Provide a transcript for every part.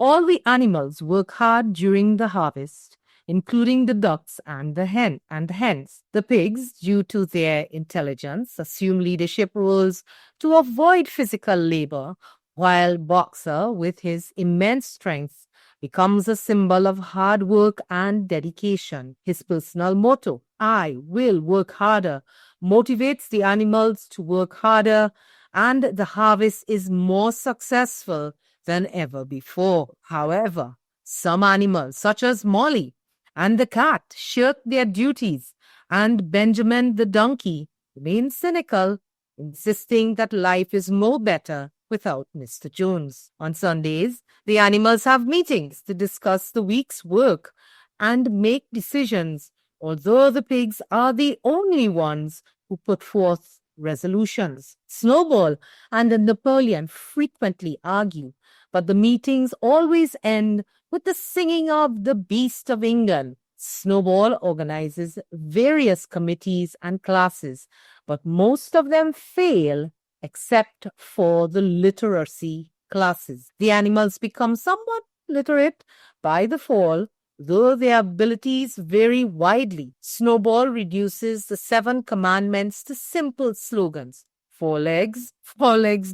All the animals work hard during the harvest, including the ducks and the hens. The pigs, due to their intelligence, assume leadership roles to avoid physical labor, while Boxer, with his immense strength, becomes a symbol of hard work and dedication. His personal motto, I will work harder, motivates the animals to work harder, and the harvest is more successful than ever before. However, some animals, such as Molly and the cat, shirk their duties, and Benjamin the donkey remains cynical, insisting that life is more better without Mr. Jones. On Sundays, the animals have meetings to discuss the week's work and make decisions, although the pigs are the only ones who put forth resolutions. Snowball and Napoleon frequently argue, but the meetings always end with the singing of the Beast of England. Snowball organizes various committees and classes, but most of them fail except for the literacy classes. The animals become somewhat literate by the fall, though their abilities vary widely. Snowball reduces the 7 commandments to simple slogans: 4 legs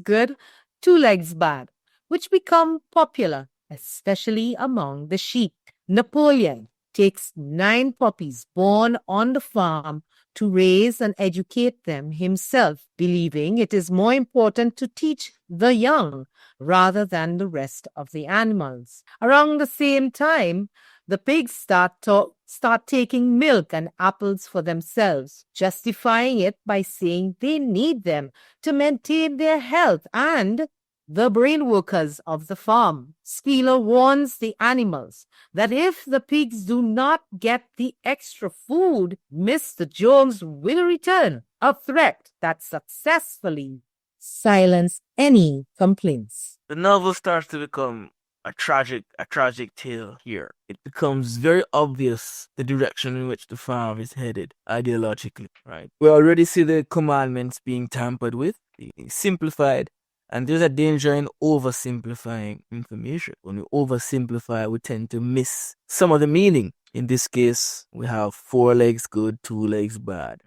good, 2 legs bad, which become popular, especially among the sheep. Napoleon takes 9 puppies born on the farm to raise and educate them himself, believing it is more important to teach the young rather than the rest of the animals. Around the same time, the pigs start taking milk and apples for themselves, justifying it by saying they need them to maintain their health and the brain workers of the farm. Spieler warns the animals that if the pigs do not get the extra food, Mr. Jones will return, a threat that successfully silences any complaints. The novel starts to become a tragic tale here. It becomes very obvious the direction in which the farm is headed ideologically, right? We already see the commandments being tampered with, being simplified, and there's a danger in oversimplifying information. When we oversimplify, we tend to miss some of the meaning. In this case, we have 4 legs good, 2 legs bad.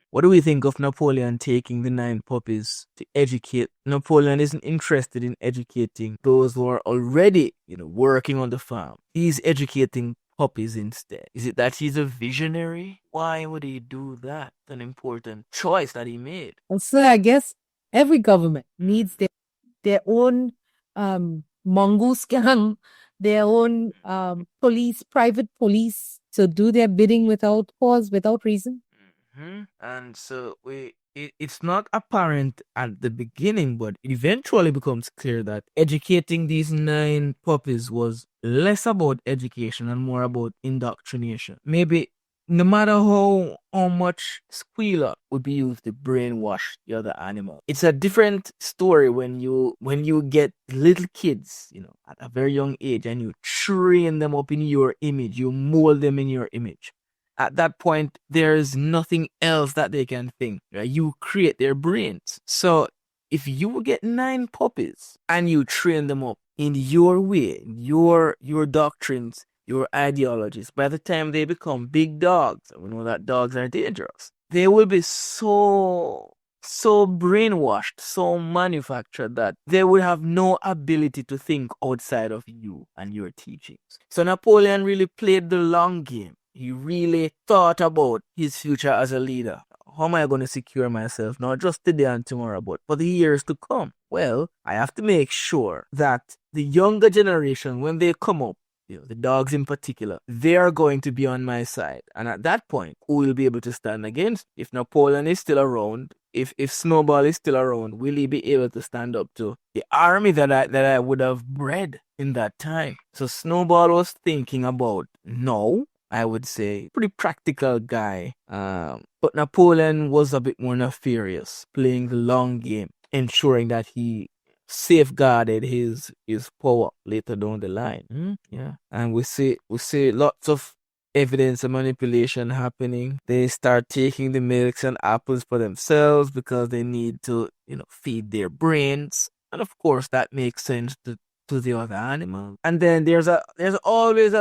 What do we think of Napoleon taking the 9 puppies to educate? Napoleon isn't interested in educating those who are already, working on the farm. He's educating puppies instead. Is it that he's a visionary? Why would he do that? It's an important choice that he made. And so I guess every government needs their own mongoose gang, their own private police, to do their bidding without cause, without reason. Mm-hmm. And so it's not apparent at the beginning, but it eventually becomes clear that educating these 9 puppies was less about education and more about indoctrination. Maybe no matter how much squealer would be used to brainwash the other animal, it's a different story when you get little kids, at a very young age, and you train them up in your image, you mold them in your image. At that point, there's nothing else that they can think. Right? You create their brains. So if you get 9 puppies and you train them up in your way, your doctrines, your ideologies, by the time they become big dogs, and we know that dogs are dangerous, they will be so brainwashed, so manufactured that they will have no ability to think outside of you and your teachings. So Napoleon really played the long game. He really thought about his future as a leader. How am I going to secure myself, not just today and tomorrow, but for the years to come? Well, I have to make sure that the younger generation, when they come up, the dogs in particular, they are going to be on my side. And at that point, who will be able to stand against? If Napoleon is still around, if Snowball is still around, will he be able to stand up to the army that I would have bred in that time? So Snowball was thinking about, no, I would say, pretty practical guy. But Napoleon was a bit more nefarious, playing the long game, ensuring that he safeguarded his power later down the line. Yeah, and we see lots of evidence of manipulation happening. They start taking the milks and apples for themselves because they need to, feed their brains. And of course, that makes sense to to the other animal. And then there's always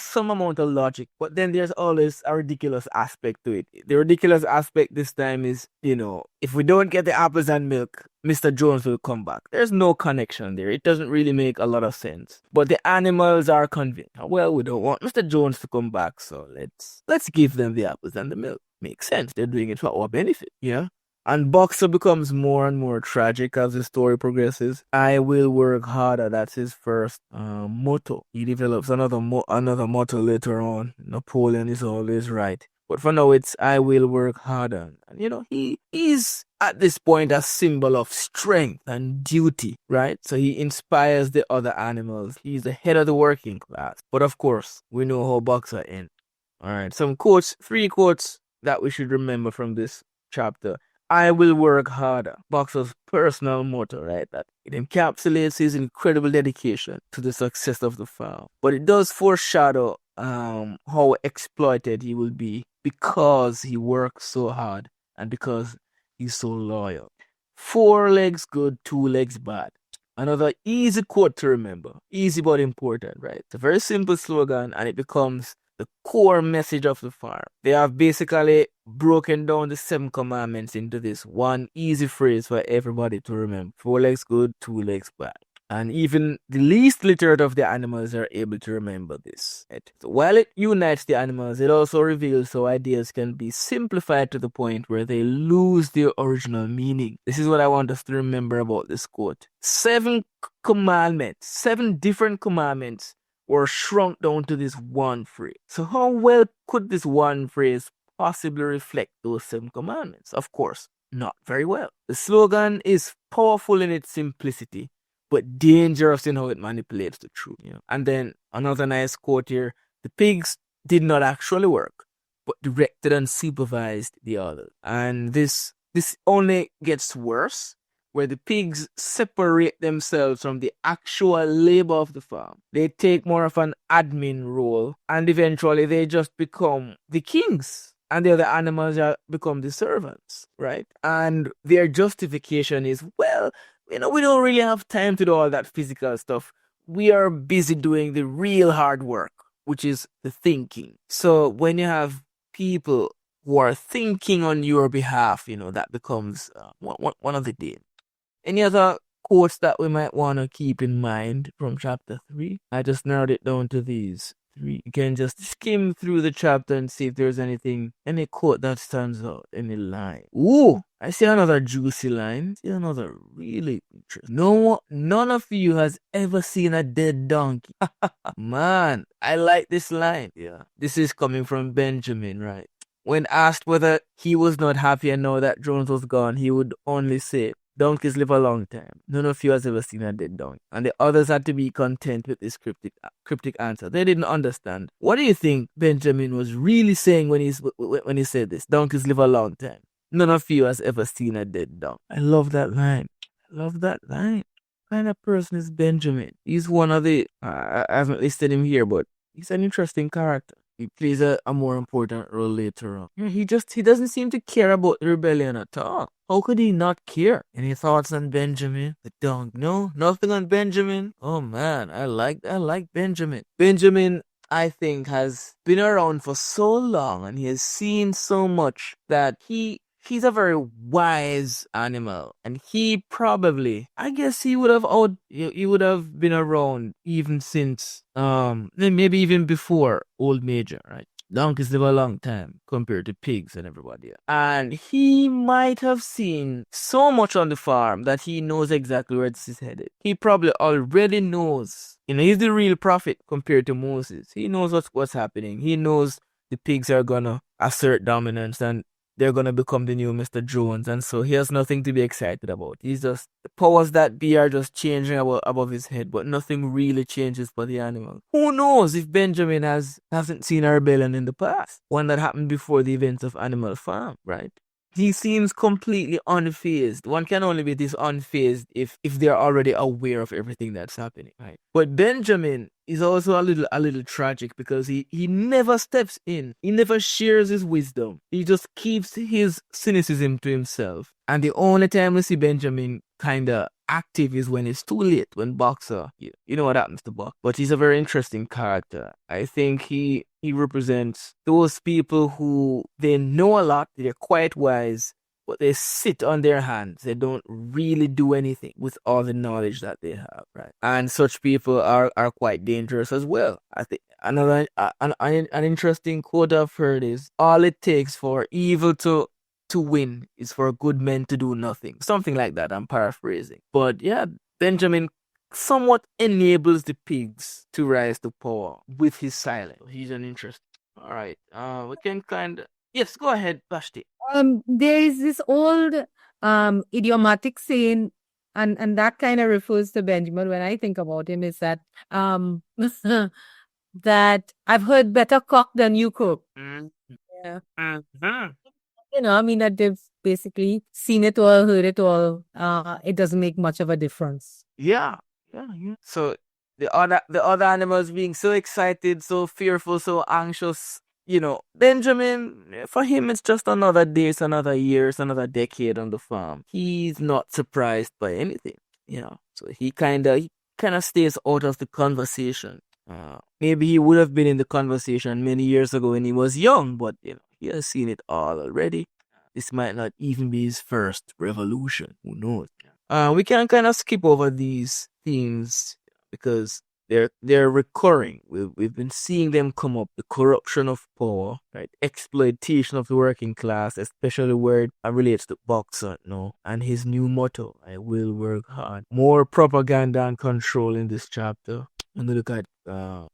some amount of logic, but then there's always a ridiculous aspect to it. The ridiculous aspect this time is, if we don't get the apples and milk, Mr. Jones will come back. There's no connection there. It doesn't really make a lot of sense. But the animals are convinced. Well, we don't want Mr. Jones to come back, so let's give them the apples and the milk. Makes sense. They're doing it for our benefit. Yeah. And Boxer becomes more and more tragic as the story progresses. I will work harder. That's his first motto. He develops another motto later on. Napoleon is always right. But for now, it's I will work harder. And he's at this point a symbol of strength and duty, right? So he inspires the other animals. He's the head of the working class. But of course, we know how Boxer ends. All right, some quotes, 3 quotes that we should remember from this chapter. I will work harder. Boxer's personal motto, right? That it encapsulates his incredible dedication to the success of the farm. But it does foreshadow how exploited he will be because he works so hard and because he's so loyal. 4 legs good, 2 legs bad. Another easy quote to remember. Easy but important, right? It's a very simple slogan and it becomes the core message of the farm. They have basically broken down the 7 commandments into this one easy phrase for everybody to remember. 4 legs good, 2 legs bad. And even the least literate of the animals are able to remember this. Right? So while it unites the animals, it also reveals how ideas can be simplified to the point where they lose their original meaning. This is what I want us to remember about this quote. 7 commandments, 7 different commandments were shrunk down to this one phrase. So how well could this one phrase possibly reflect those 7 commandments? Of course, not very well. The slogan is powerful in its simplicity, but dangerous in how it manipulates the truth. And then another nice quote here: the pigs did not actually work, but directed and supervised the others. And this only gets worse where the pigs separate themselves from the actual labor of the farm. They take more of an admin role, and eventually they just become the kings, and the other animals become the servants, right? And their justification is, well, we don't really have time to do all that physical stuff. We are busy doing the real hard work, which is the thinking. So when you have people who are thinking on your behalf, that becomes one of the deals. Any other quotes that we might want to keep in mind from chapter 3? I just narrowed it down to these 3. You can just skim through the chapter and see if there's any quote that stands out, any line. Ooh, I see another juicy line. See another really interesting. None of you has ever seen a dead donkey. Man, I like this line. Yeah, this is coming from Benjamin, right? When asked whether he was not happy and now that Jones was gone, he would only say, donkeys live a long time. None of you has ever seen a dead donkey. And the others had to be content with this cryptic answer. They didn't understand. What do you think Benjamin was really saying when he said this? Donkeys live a long time. None of you has ever seen a dead donkey. I love that line. What kind of person is Benjamin? He's one of the... I haven't listed him here, but he's an interesting character. He plays a more important role later on. Yeah, he doesn't seem to care about the rebellion at all. How could he not care? Any thoughts on Benjamin? The dog? No, nothing on Benjamin. Oh man, I like Benjamin. Benjamin, I think, has been around for so long and he has seen so much that he's a very wise animal, and he probably, I guess he would have been around even since maybe even before Old Major, right? Donkeys live a long time compared to pigs and everybody else. And he might have seen so much on the farm that he knows exactly where this is headed. He probably already knows. He's the real prophet compared to Moses. He knows what's happening. He knows the pigs are gonna assert dominance and they're going to become the new Mr. Jones, and so he has nothing to be excited about. He's just, the powers that be are just changing above his head, but nothing really changes for the animal. Who knows if Benjamin hasn't seen a rebellion in the past, one that happened before the events of Animal Farm, right? He seems completely unfazed. One can only be this unfazed if they're already aware of everything that's happening, right? But Benjamin is also a little tragic because he never steps in. He never shares his wisdom. He just keeps his cynicism to himself. And the only time we see Benjamin kinda active is when it's too late. When Boxer, you know what happens to Box. But he's a very interesting character. I think he represents those people who they know a lot, they're quite wise, but they sit on their hands. They don't really do anything with all the knowledge that they have, right? And such people are quite dangerous as well. I think another an interesting quote I've heard is, all it takes for evil to win is for good men to do nothing. Something like that. I'm paraphrasing. But yeah, Benjamin somewhat enables the pigs to rise to power with his silence. He's an interest. All right. We can kind of, yes. Go ahead, Bashti. There is this old idiomatic saying, and that kind of refers to Benjamin when I think about him, is that that I've heard better cook than you cook. Mm. Yeah. Mhm. I mean that they've basically seen it all, heard it all. It doesn't make much of a difference. Yeah, yeah. So the other animals being so excited, so fearful, so anxious. Benjamin, for him, it's just another day, it's another year, it's another decade on the farm. He's not surprised by anything. So he kind of stays out of the conversation. Maybe he would have been in the conversation many years ago when he was young, but he has seen it all already. This might not even be his first revolution. Who knows? We can kind of skip over these themes because they're recurring. We've been seeing them come up. The corruption of power, right? Exploitation of the working class, especially where it relates to Boxer, no, and his new motto: "I will work hard." More propaganda and control in this chapter. And look at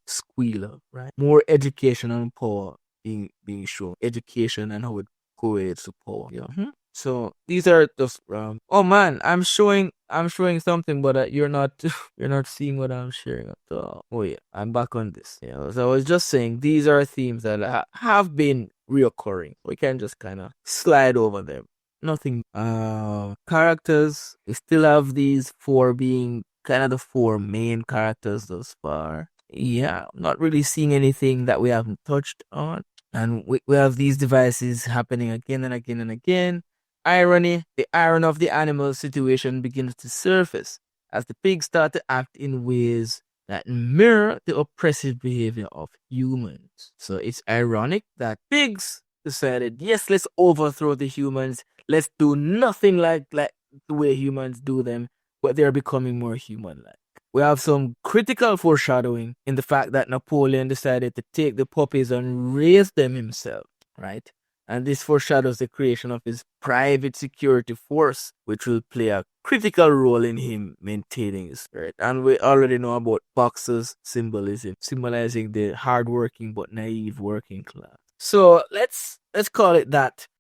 Squealer, right? More education and power being shown. Education and how it correlates to power. Yeah. So these are just oh man, I'm showing something, but you're not you're not seeing what I'm sharing at all. Oh yeah, I'm back on this. Yeah, so I was just saying these are themes that have been reoccurring. We can just kind of slide over them. Nothing. Characters. We still have these four being kind of the four main characters thus far. Yeah, not really seeing anything that we haven't touched on. And we have these devices happening again and again and again. Irony, the iron of the animal situation begins to surface as the pigs start to act in ways that mirror the oppressive behavior of humans. So it's ironic that pigs decided, yes, let's overthrow the humans. Let's do nothing like the way humans do them, but they're becoming more human-like. We have some critical foreshadowing in the fact that Napoleon decided to take the puppies and raise them himself, right? And this foreshadows the creation of his private security force, which will play a critical role in him maintaining his spirit. And we already know about Boxer's symbolism, symbolizing the hardworking but naive working class. So let's call it that.